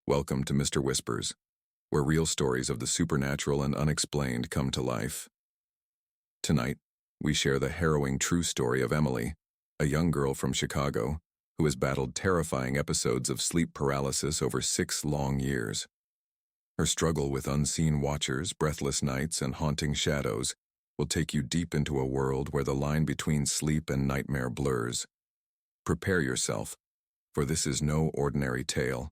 Welcome to Mr. Whispers, where real stories of the supernatural and unexplained come to life. Tonight, we share the harrowing true story of Emily, a young girl from Chicago who has battled terrifying episodes of sleep paralysis over 6 long years. Her struggle with unseen watchers, breathless nights, and haunting shadows will take you deep into a world where the line between sleep and nightmare blurs. Prepare yourself, for this is no ordinary tale.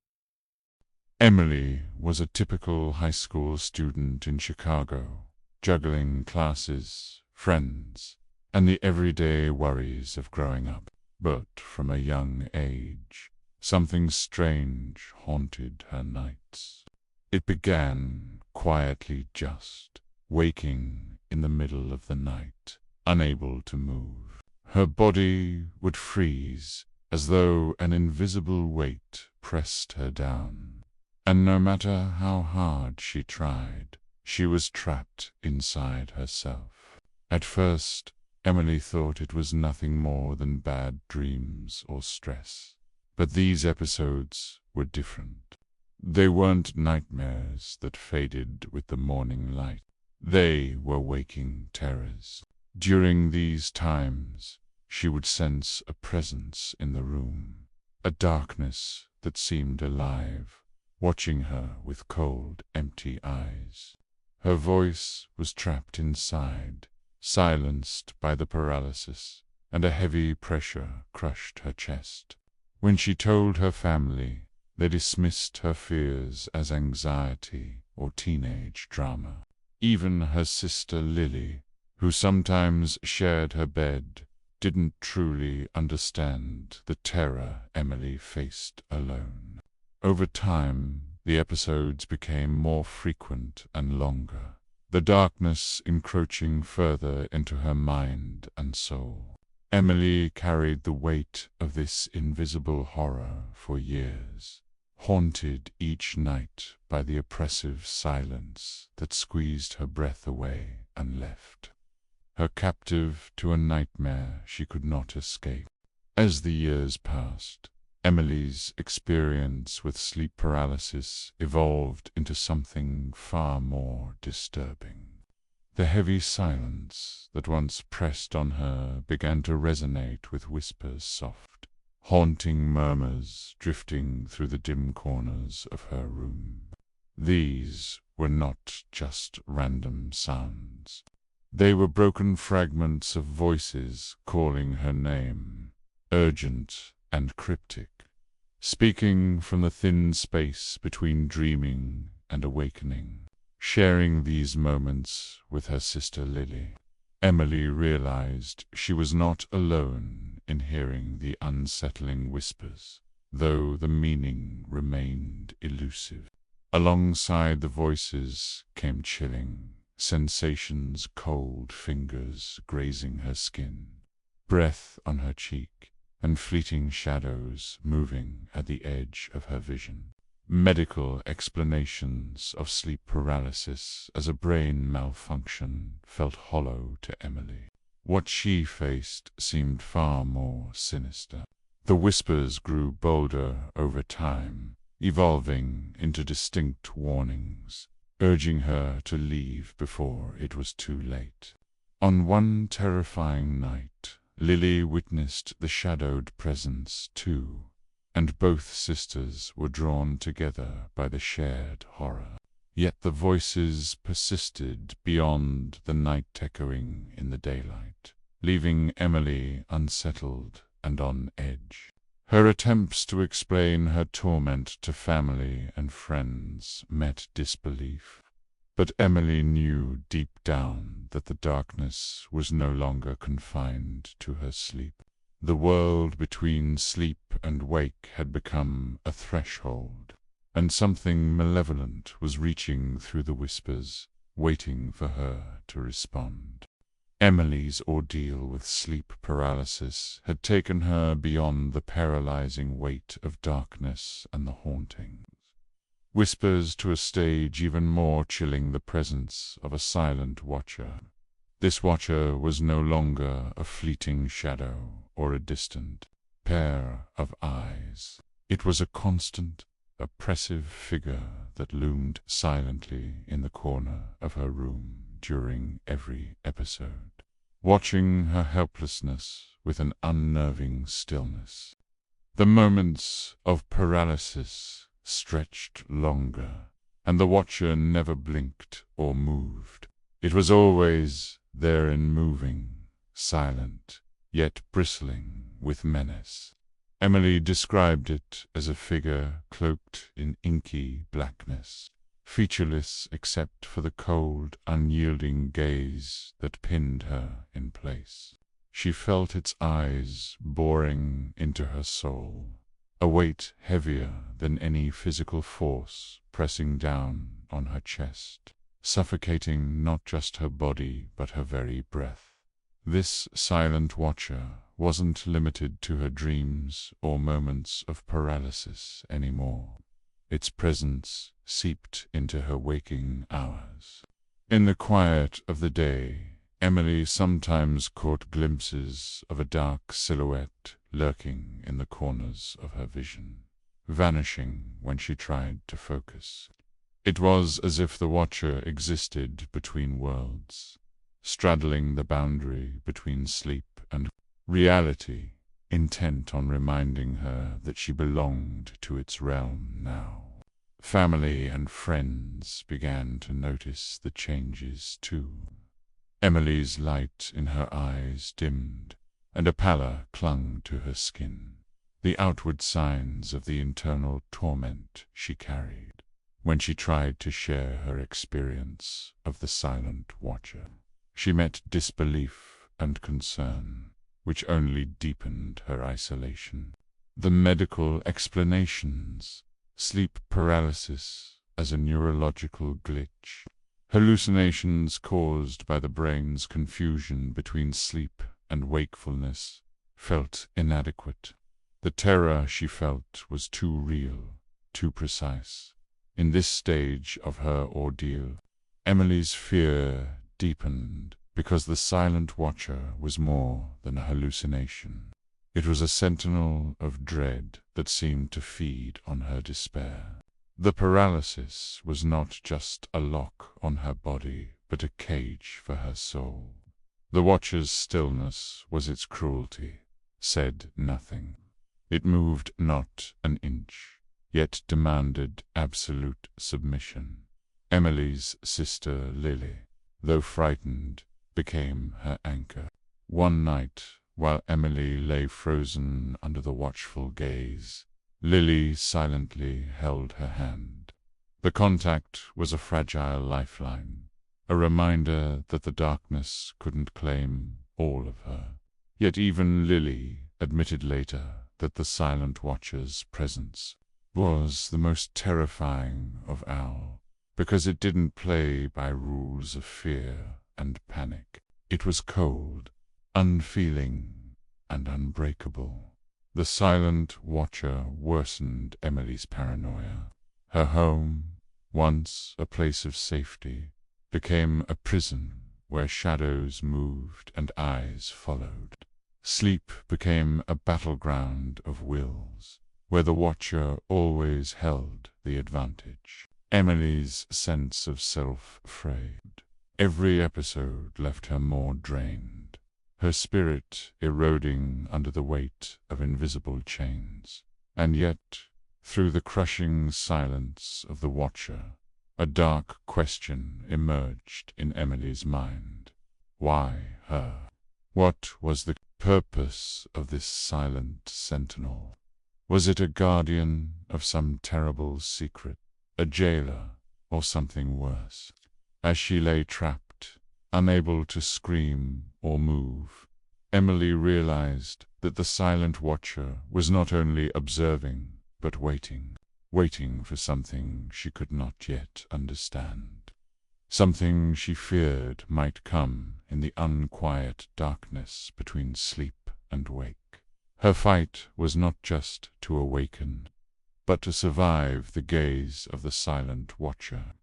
Emily was a typical high school student in Chicago, juggling classes, friends, and the everyday worries of growing up. But from a young age, something strange haunted her nights. It began quietly, just waking in the middle of the night, unable to move. Her body would freeze as though an invisible weight pressed her down. And no matter how hard she tried, she was trapped inside herself. At first, Emily thought it was nothing more than bad dreams or stress. But these episodes were different. They weren't nightmares that faded with the morning light. They were waking terrors. During these times, she would sense a presence in the room, a darkness that seemed alive, watching her with cold, empty eyes. Her voice was trapped inside, silenced by the paralysis, and a heavy pressure crushed her chest. When she told her family, they dismissed her fears as anxiety or teenage drama. Even her sister Lily, who sometimes shared her bed, didn't truly understand the terror Emily faced alone. Over time, the episodes became more frequent and longer, the darkness encroaching further into her mind and soul. Emily carried the weight of this invisible horror for years, haunted each night by the oppressive silence that squeezed her breath away and left her captive to a nightmare she could not escape. As the years passed, Emily's experience with sleep paralysis evolved into something far more disturbing. The heavy silence that once pressed on her began to resonate with whispers, soft, haunting murmurs drifting through the dim corners of her room. These were not just random sounds. They were broken fragments of voices calling her name, urgent and cryptic, speaking from the thin space between dreaming and awakening. Sharing these moments with her sister Lily, Emily realized she was not alone in hearing the unsettling whispers, though the meaning remained elusive. Alongside the voices came chilling sensations, cold fingers grazing her skin, breath on her cheek, and fleeting shadows moving at the edge of her vision. Medical explanations of sleep paralysis as a brain malfunction felt hollow to Emily. What she faced seemed far more sinister. The whispers grew bolder over time, evolving into distinct warnings, urging her to leave before it was too late. On one terrifying night, Lily witnessed the shadowed presence too, and both sisters were drawn together by the shared horror. Yet the voices persisted beyond the night, echoing in the daylight, leaving Emily unsettled and on edge. Her attempts to explain her torment to family and friends met disbelief, but Emily knew deep down that the darkness was no longer confined to her sleep. The world between sleep and wake had become a threshold, and something malevolent was reaching through the whispers, waiting for her to respond. Emily's ordeal with sleep paralysis had taken her beyond the paralyzing weight of darkness and the hauntings. Whispers to a stage even more chilling, the presence of a silent watcher. This watcher was no longer a fleeting shadow or a distant pair of eyes. It was a constant, oppressive figure that loomed silently in the corner of her room during every episode, watching her helplessness with an unnerving stillness. The moments of paralysis stretched longer, and the watcher never blinked or moved. It was always there, in moving, silent, yet bristling with menace. Emily described it as a figure cloaked in inky blackness, featureless except for the cold, unyielding gaze that pinned her in place. She felt its eyes boring into her soul, a weight heavier than any physical force pressing down on her chest, suffocating not just her body but her very breath. This silent watcher wasn't limited to her dreams or moments of paralysis anymore. Its presence seeped into her waking hours. In the quiet of the day, Emily sometimes caught glimpses of a dark silhouette lurking in the corners of her vision, vanishing when she tried to focus. It was as if the watcher existed between worlds, straddling the boundary between sleep and reality, intent on reminding her that she belonged to its realm now. Family and friends began to notice the changes too. Emily's light in her eyes dimmed, and a pallor clung to her skin, the outward signs of the internal torment she carried when she tried to share her experience of the silent watcher. She met disbelief and concern, which only deepened her isolation. The medical explanations, sleep paralysis as a neurological glitch, hallucinations caused by the brain's confusion between sleep and wakefulness, felt inadequate. The terror she felt was too real, too precise. In this stage of her ordeal, Emily's fear deepened because the silent watcher was more than a hallucination. It was a sentinel of dread that seemed to feed on her despair. The paralysis was not just a lock on her body, but a cage for her soul. The watcher's stillness was its cruelty, said nothing. It moved not an inch, yet demanded absolute submission. Emily's sister Lily, though frightened, became her anchor. One night, while Emily lay frozen under the watchful gaze, Lily silently held her hand. The contact was a fragile lifeline, a reminder that the darkness couldn't claim all of her. Yet even Lily admitted later that the silent watcher's presence was the most terrifying of all, because it didn't play by rules of fear and panic. It was cold, unfeeling, and unbreakable. The silent watcher worsened Emily's paranoia. Her home, once a place of safety, became a prison where shadows moved and eyes followed. Sleep became a battleground of wills, where the watcher always held the advantage. Emily's sense of self frayed. Every episode left her more drained, her spirit eroding under the weight of invisible chains. And yet, through the crushing silence of the watcher, a dark question emerged in Emily's mind. Why her? What was the purpose of this silent sentinel? Was it a guardian of some terrible secret, a jailer, or something worse? As she lay trapped, unable to scream or move, Emily realized that the silent watcher was not only observing, but waiting for something she could not yet understand. Something she feared might come in the unquiet darkness between sleep and wake. Her fight was not just to awaken, but to survive the gaze of the silent watcher.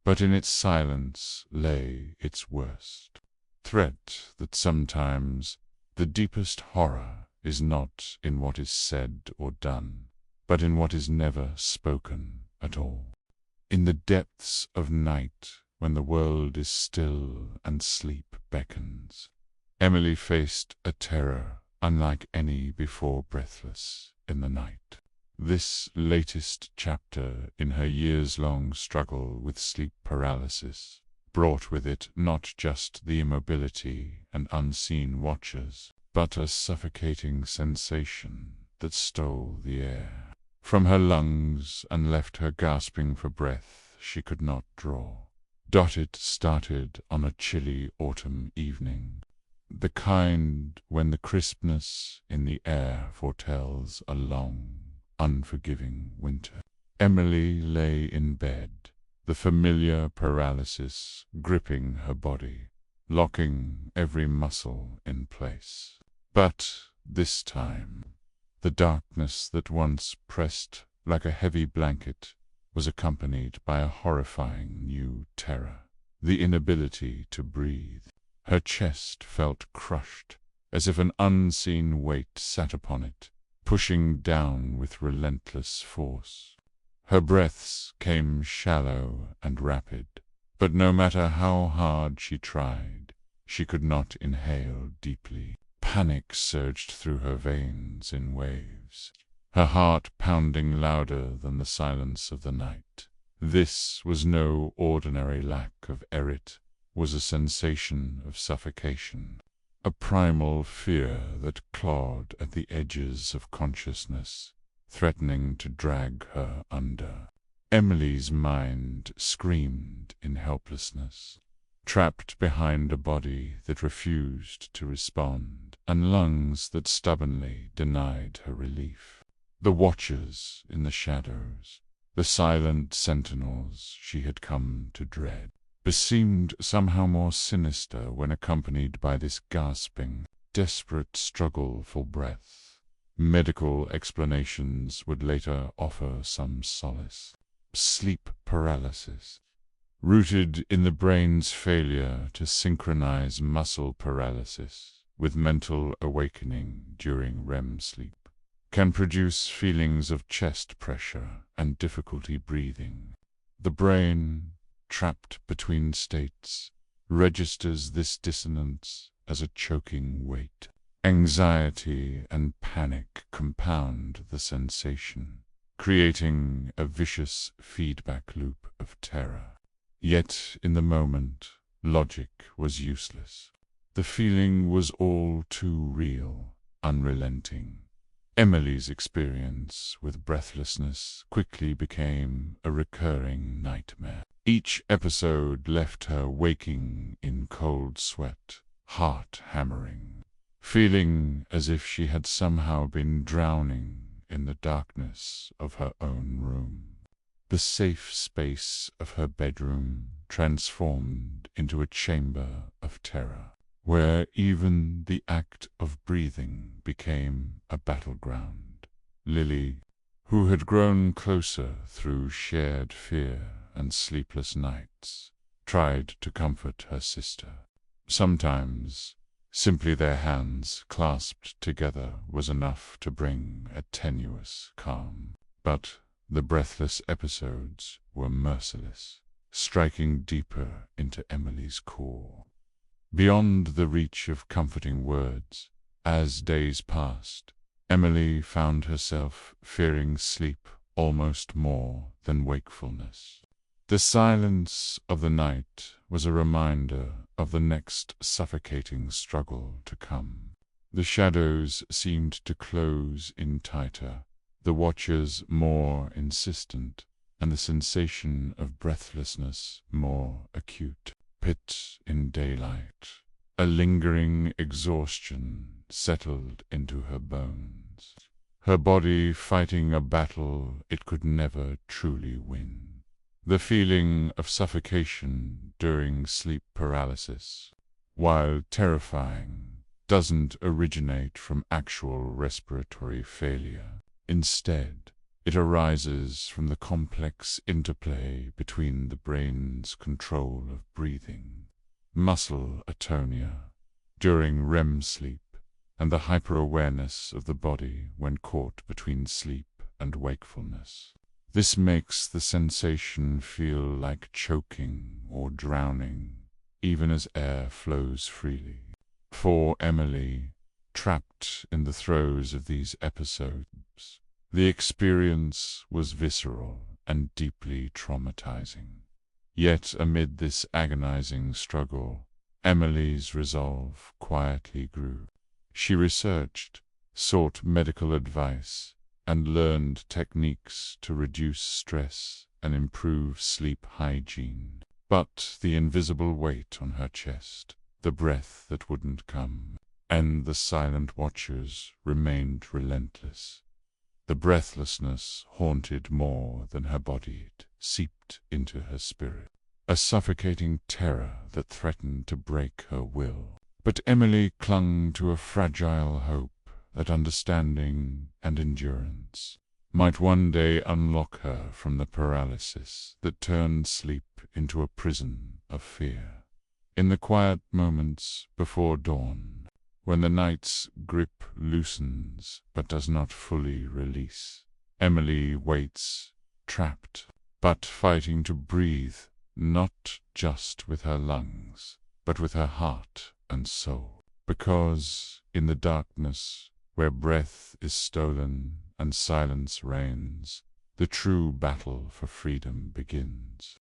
But in its silence lay its worst threat, that sometimes the deepest horror is not in what is said or done, but in what is never spoken at all. In the depths of night, when the world is still and sleep beckons, Emily faced a terror unlike any before Breathless in the night. This latest chapter in her years-long struggle with sleep paralysis brought with it not just the immobility and unseen watchers, but a suffocating sensation that stole the air from her lungs and left her gasping for breath she could not draw. It started on a chilly autumn evening, the kind when the crispness in the air foretells a long, unforgiving winter. Emily lay in bed, the familiar paralysis gripping her body, locking every muscle in place. But this time, the darkness that once pressed like a heavy blanket was accompanied by a horrifying new terror, the inability to breathe. Her chest felt crushed, as if an unseen weight sat upon it, pushing down with relentless force. Her breaths came shallow and rapid, but no matter how hard she tried, she could not inhale deeply. Panic surged through her veins in waves, her heart pounding louder than the silence of the night. This was no ordinary lack of air, it was a sensation of suffocation, a primal fear that clawed at the edges of consciousness, threatening to drag her under. Emily's mind screamed in helplessness, trapped behind a body that refused to respond, and lungs that stubbornly denied her relief. The watchers in the shadows, the silent sentinels she had come to dread, seemed somehow more sinister when accompanied by this gasping, desperate struggle for breath. Medical explanations would later offer some solace. Sleep paralysis, rooted in the brain's failure to synchronize muscle paralysis with mental awakening during REM sleep, can produce feelings of chest pressure and difficulty breathing. The brain, trapped between states, registers this dissonance as a choking weight. Anxiety and panic compound the sensation, creating a vicious feedback loop of terror. Yet in the moment, logic was useless. The feeling was all too real, unrelenting. Emily's experience with breathlessness quickly became a recurring nightmare. Each episode left her waking in cold sweat, heart hammering, feeling as if she had somehow been drowning in the darkness of her own room. The safe space of her bedroom transformed into a chamber of terror, where even the act of breathing became a battleground. Lily, who had grown closer through shared fear and sleepless nights, tried to comfort her sister. Sometimes, simply their hands clasped together was enough to bring a tenuous calm. But the breathless episodes were merciless, striking deeper into Emily's core. Beyond the reach of comforting words, as days passed, Emily found herself fearing sleep almost more than wakefulness. The silence of the night was a reminder of the next suffocating struggle to come. The shadows seemed to close in tighter, the watchers more insistent, and the sensation of breathlessness more acute. Pit in daylight, a lingering exhaustion settled into her bones, her body fighting a battle it could never truly win. The feeling of suffocation during sleep paralysis, while terrifying, doesn't originate from actual respiratory failure. Instead, it arises from the complex interplay between the brain's control of breathing, muscle atonia during REM sleep, and the hyper-awareness of the body when caught between sleep and wakefulness. This makes the sensation feel like choking or drowning, even as air flows freely. For Emily, trapped in the throes of these episodes, the experience was visceral and deeply traumatizing. Yet amid this agonizing struggle, Emily's resolve quietly grew. She researched, sought medical advice, and learned techniques to reduce stress and improve sleep hygiene. But the invisible weight on her chest, the breath that wouldn't come, and the silent watchers remained relentless. The breathlessness haunted more than her body. It seeped into her spirit, a suffocating terror that threatened to break her will. But Emily clung to a fragile hope that understanding and endurance might one day unlock her from the paralysis that turned sleep into a prison of fear. In the quiet moments before dawn, when the night's grip loosens but does not fully release, Emily waits, trapped, but fighting to breathe, not just with her lungs, but with her heart and soul. Because in the darkness, where breath is stolen and silence reigns, the true battle for freedom begins.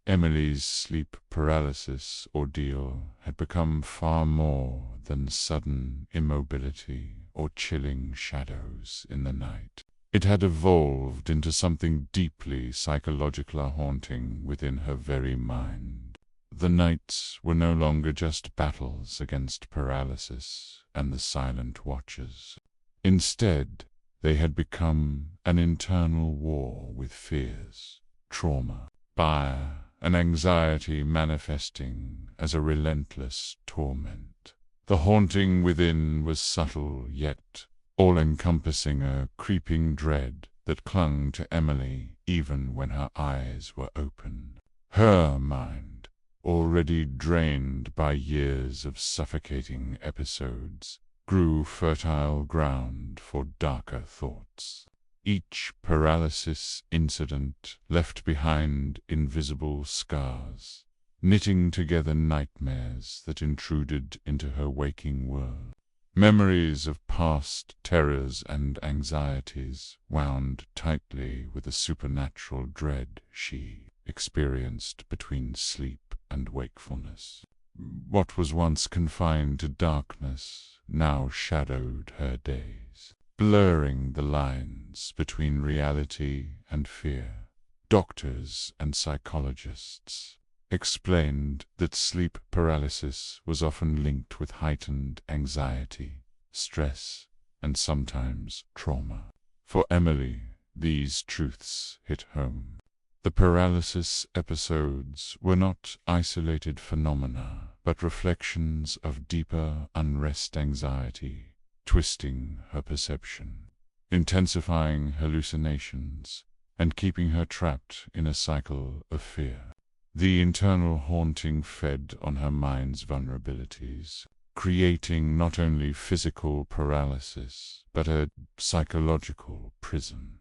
Emily's sleep paralysis ordeal had become far more than sudden immobility or chilling shadows in the night. It had evolved into something deeply psychological, haunting within her very mind. The nights were no longer just battles against paralysis and the silent watchers. Instead, they had become an internal war with fears, trauma, fire, and anxiety manifesting as a relentless torment. The haunting within was subtle yet all-encompassing, a creeping dread that clung to Emily even when her eyes were open. Her mind, already drained by years of suffocating episodes, grew fertile ground for darker thoughts. Each paralysis incident left behind invisible scars, knitting together nightmares that intruded into her waking world. Memories of past terrors and anxieties wound tightly with the supernatural dread she experienced between sleep and wakefulness. What was once confined to darkness now shadowed her days, blurring the lines between reality and fear. Doctors and psychologists explained that sleep paralysis was often linked with heightened anxiety, stress, and sometimes trauma. For Emily, these truths hit home. The paralysis episodes were not isolated phenomena, but reflections of deeper unrest, anxiety, twisting her perception, intensifying hallucinations, and keeping her trapped in a cycle of fear. The internal haunting fed on her mind's vulnerabilities, creating not only physical paralysis, but a psychological prison.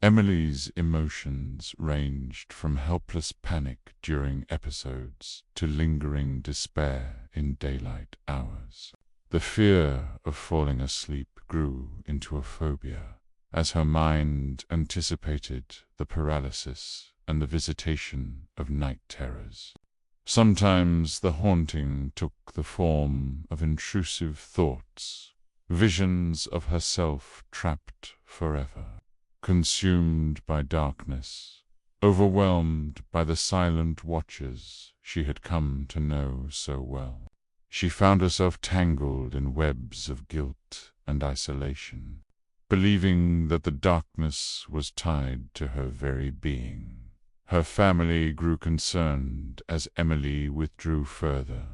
Emily's emotions ranged from helpless panic during episodes to lingering despair in daylight hours. The fear of falling asleep grew into a phobia, as her mind anticipated the paralysis and the visitation of night terrors. Sometimes the haunting took the form of intrusive thoughts, visions of herself trapped forever, consumed by darkness, overwhelmed by the silent watchers she had come to know so well. She found herself tangled in webs of guilt and isolation, believing that the darkness was tied to her very being. Her family grew concerned as Emily withdrew further,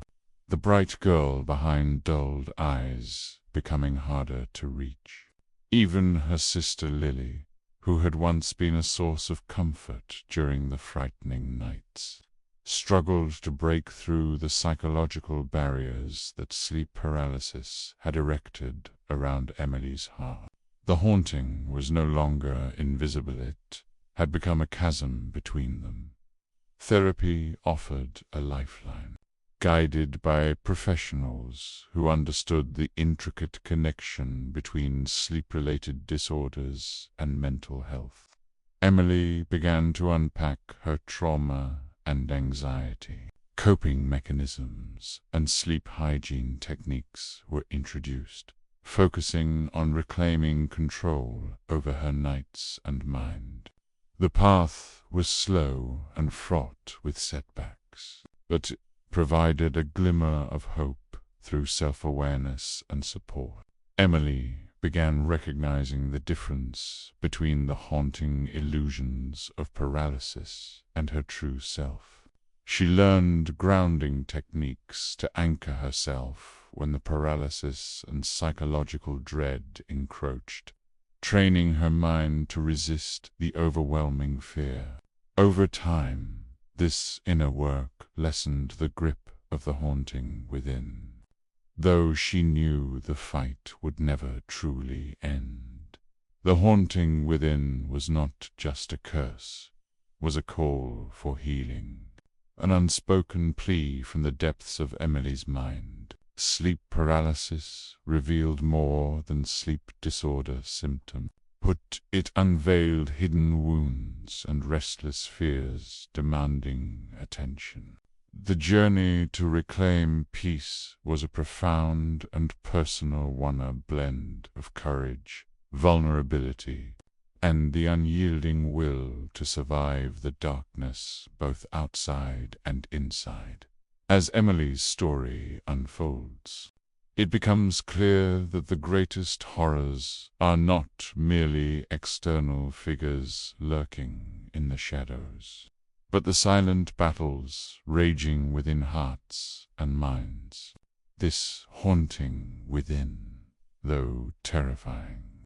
the bright girl behind dulled eyes becoming harder to reach. Even her sister Lily, who had once been a source of comfort during the frightening nights, struggled to break through the psychological barriers that sleep paralysis had erected around Emily's heart. The haunting was no longer invisible. It had become a chasm between them. Therapy offered a lifeline, guided by professionals who understood the intricate connection between sleep-related disorders and mental health. Emily began to unpack her trauma and anxiety. Coping mechanisms and sleep hygiene techniques were introduced, focusing on reclaiming control over her nights and mind. The path was slow and fraught with setbacks, but it provided a glimmer of hope through self-awareness and support. Emily began recognizing the difference between the haunting illusions of paralysis and her true self. She learned grounding techniques to anchor herself when the paralysis and psychological dread encroached, training her mind to resist the overwhelming fear. Over time, this inner work lessened the grip of the haunting within, though she knew the fight would never truly end. The haunting within was not just a curse, was a call for healing, an unspoken plea from the depths of Emily's mind. Sleep paralysis revealed more than sleep disorder symptom. It unveiled hidden wounds and restless fears demanding attention. The journey to reclaim peace was a profound and personal one, a blend of courage, vulnerability, and the unyielding will to survive the darkness both outside and inside. As Emily's story unfolds, it becomes clear that the greatest horrors are not merely external figures lurking in the shadows, but the silent battles raging within hearts and minds. This haunting within, though terrifying,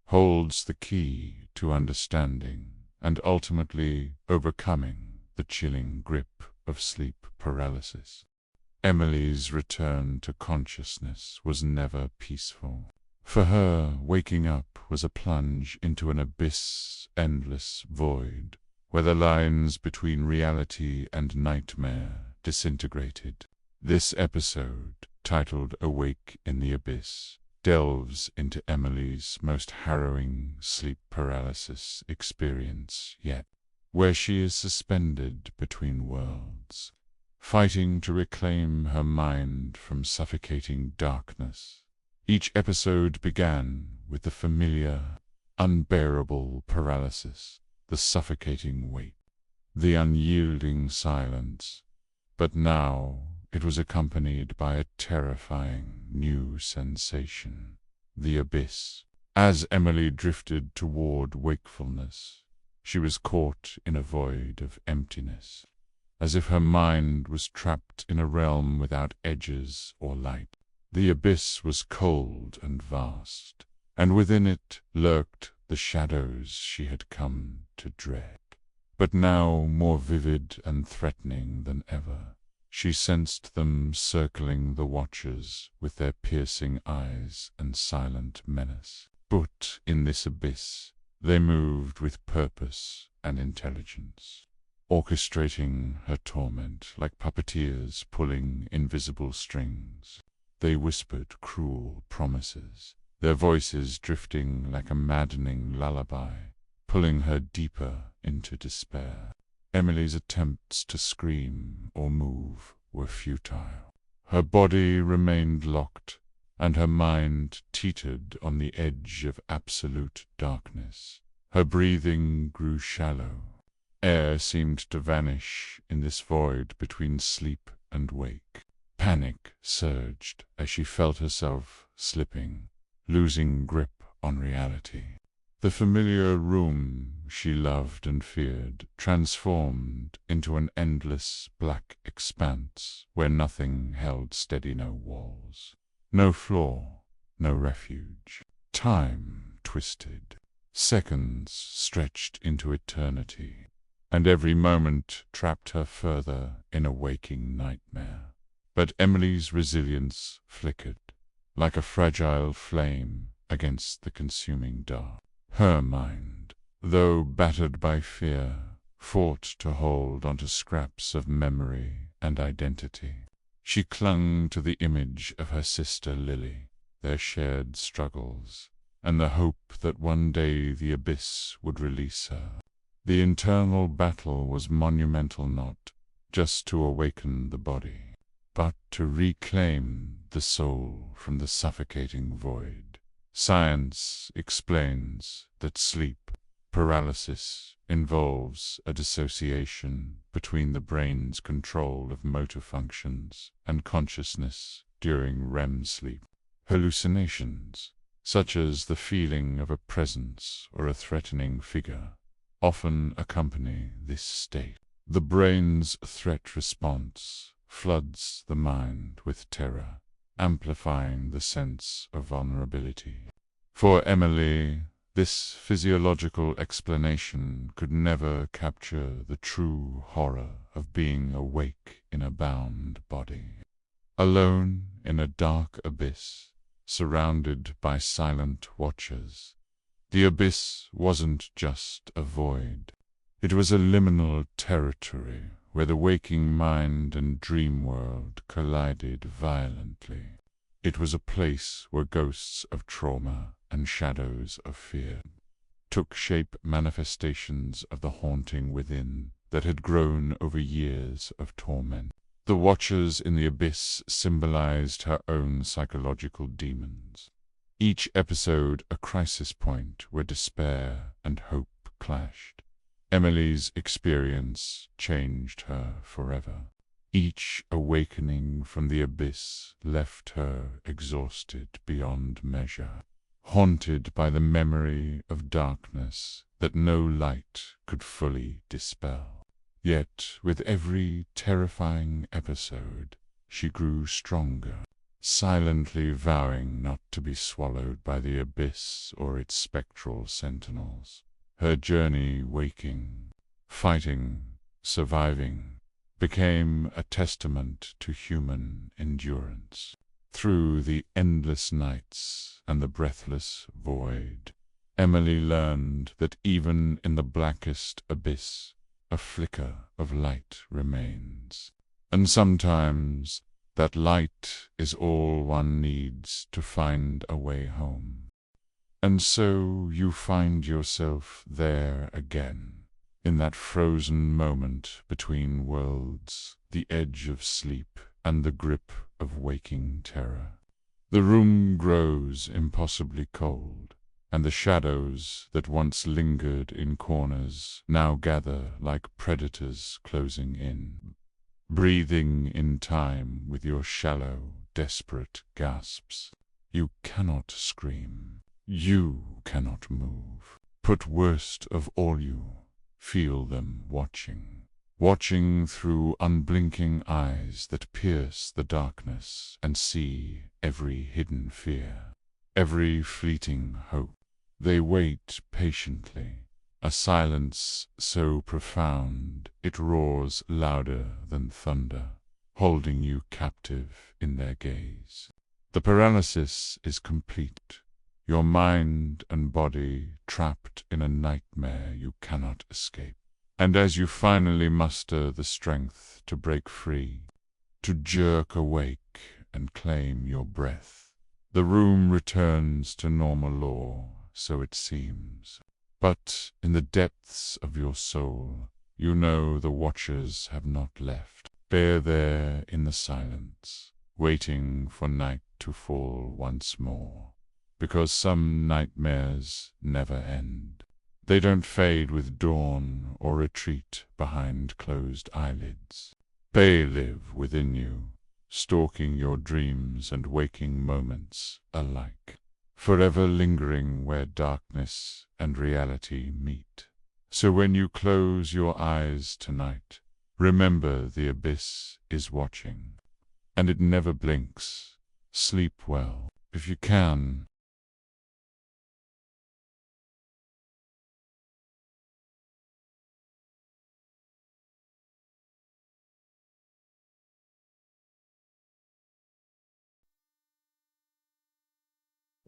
holds the key to understanding and ultimately overcoming the chilling grip of sleep paralysis. Emily's return to consciousness was never peaceful. For her, waking up was a plunge into an abyss, endless void, where the lines between reality and nightmare disintegrated. This episode, titled Awake in the Abyss, delves into Emily's most harrowing sleep paralysis experience yet, where she is suspended between worlds, fighting to reclaim her mind from suffocating darkness. Each episode began with the familiar, unbearable paralysis, the suffocating weight, the unyielding silence, but now it was accompanied by a terrifying new sensation, the abyss. As Emily drifted toward wakefulness, she was caught in a void of emptiness, as if her mind was trapped in a realm without edges or light. The abyss was cold and vast, and within it lurked the shadows she had come to dread. But now more vivid and threatening than ever, she sensed them circling the watchers with their piercing eyes and silent menace. But in this abyss, they moved with purpose and intelligence, orchestrating her torment like puppeteers pulling invisible strings. They whispered cruel promises, their voices drifting like a maddening lullaby, pulling her deeper into despair. Emily's attempts to scream or move were futile. Her body remained locked, and her mind teetered on the edge of absolute darkness. Her breathing grew shallow. Air seemed to vanish in this void between sleep and wake. Panic surged as she felt herself slipping, losing grip on reality. The familiar room she loved and feared transformed into an endless black expanse where nothing held steady, no walls, no floor, no refuge. Time twisted. Seconds stretched into eternity, and every moment trapped her further in a waking nightmare. But Emily's resilience flickered. Like a fragile flame, against the consuming dark. Her mind, though battered by fear, fought to hold onto scraps of memory and identity. She clung to the image of her sister Lily, their shared struggles, and the hope that one day the abyss would release her. The internal battle was monumental, not just to awaken the body, but to reclaim the soul from the suffocating void. Science explains that sleep paralysis involves a dissociation between the brain's control of motor functions and consciousness during REM sleep. Hallucinations, such as the feeling of a presence or a threatening figure, often accompany this state. The brain's threat response floods the mind with terror, amplifying the sense of vulnerability. For Emily, this physiological explanation could never capture the true horror of being awake in a bound body. Alone in a dark abyss, surrounded by silent watchers, the abyss wasn't just a void. It was a liminal territory where the waking mind and dream world collided violently. It was a place where ghosts of trauma and shadows of fear took shape, manifestations of the haunting within that had grown over years of torment. The watchers in the abyss symbolized her own psychological demons. Each episode a crisis point where despair and hope clashed. Emily's experience changed her forever. Each awakening from the abyss left her exhausted beyond measure, haunted by the memory of darkness that no light could fully dispel. Yet, with every terrifying episode, she grew stronger, silently vowing not to be swallowed by the abyss or its spectral sentinels. Her journey, waking, fighting, surviving, became a testament to human endurance. Through the endless nights and the breathless void, Emily learned that even in the blackest abyss, a flicker of light remains. And sometimes that light is all one needs to find a way home. And so you find yourself there again, in that frozen moment between worlds, the edge of sleep and the grip of waking terror. The room grows impossibly cold, and the shadows that once lingered in corners now gather like predators closing in, breathing in time with your shallow, desperate gasps. You cannot scream. You cannot move. But worst of all, you feel them watching through unblinking eyes that pierce the darkness and see every hidden fear, every fleeting hope. They wait patiently, a silence so profound it roars louder than thunder, holding you captive in their gaze. The paralysis is complete, your mind and body trapped in a nightmare you cannot escape. And as you finally muster the strength to break free, to jerk awake and claim your breath, the room returns to normal law, so it seems. But in the depths of your soul, you know the watchers have not left. They're there in the silence, waiting for night to fall once more. Because some nightmares never end. They don't fade with dawn or retreat behind closed eyelids. They live within you, stalking your dreams and waking moments alike, forever lingering where darkness and reality meet. So when you close your eyes tonight, remember the abyss is watching, and it never blinks. Sleep well, if you can.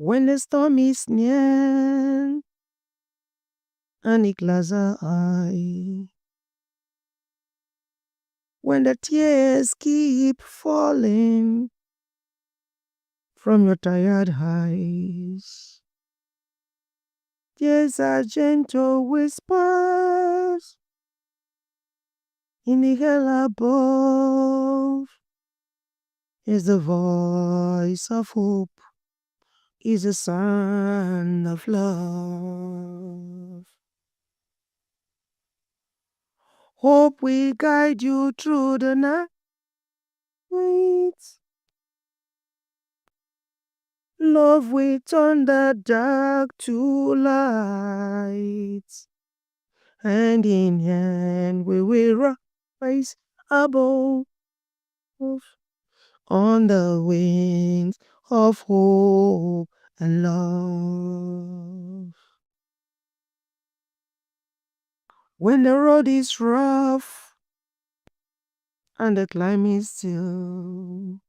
When the storm is near and it clouds our eye, when the tears keep falling from your tired eyes, tears are gentle whispers in the hell above. Is the voice of hope, is a son of love. Hope will guide you through the night. Love will turn the dark to light. Hand in hand we will rise above on the wings of hope and love. When the road is rough and the climb is still,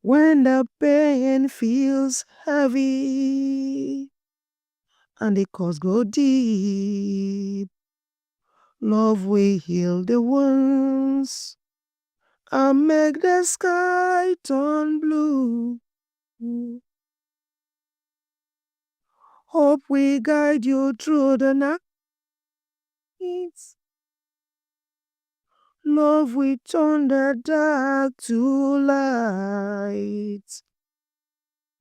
when the pain feels heavy and the cuts go deep, love will heal the wounds and make the sky turn blue. Hope will guide you through the night. Love will turn the dark to light.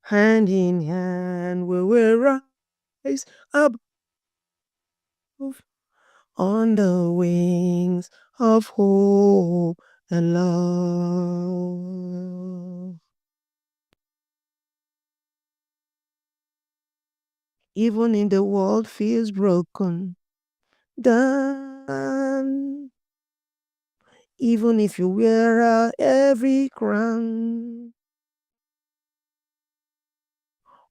Hand in hand we will rise up on the wings of hope and love. Even if the world feels broken, down, even if you wear out every crown,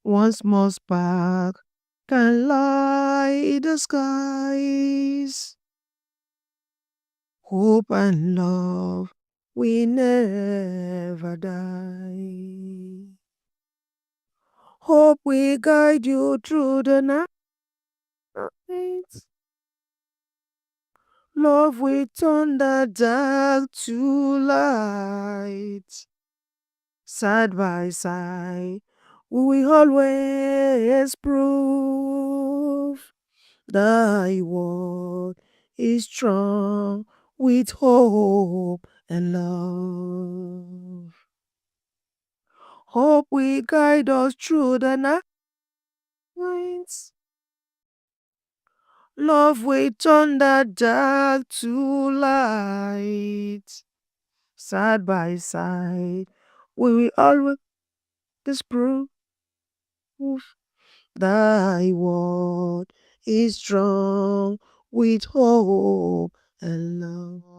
one small spark can light the skies. Hope and love will never die. Hope will guide you through the night. Love will turn the dark to light. Side by side, we will always prove thy word is strong with hope and love. Hope will guide us through the night. Love will turn the dark to light. Side by side, we will always prove thy word is strong with hope and love.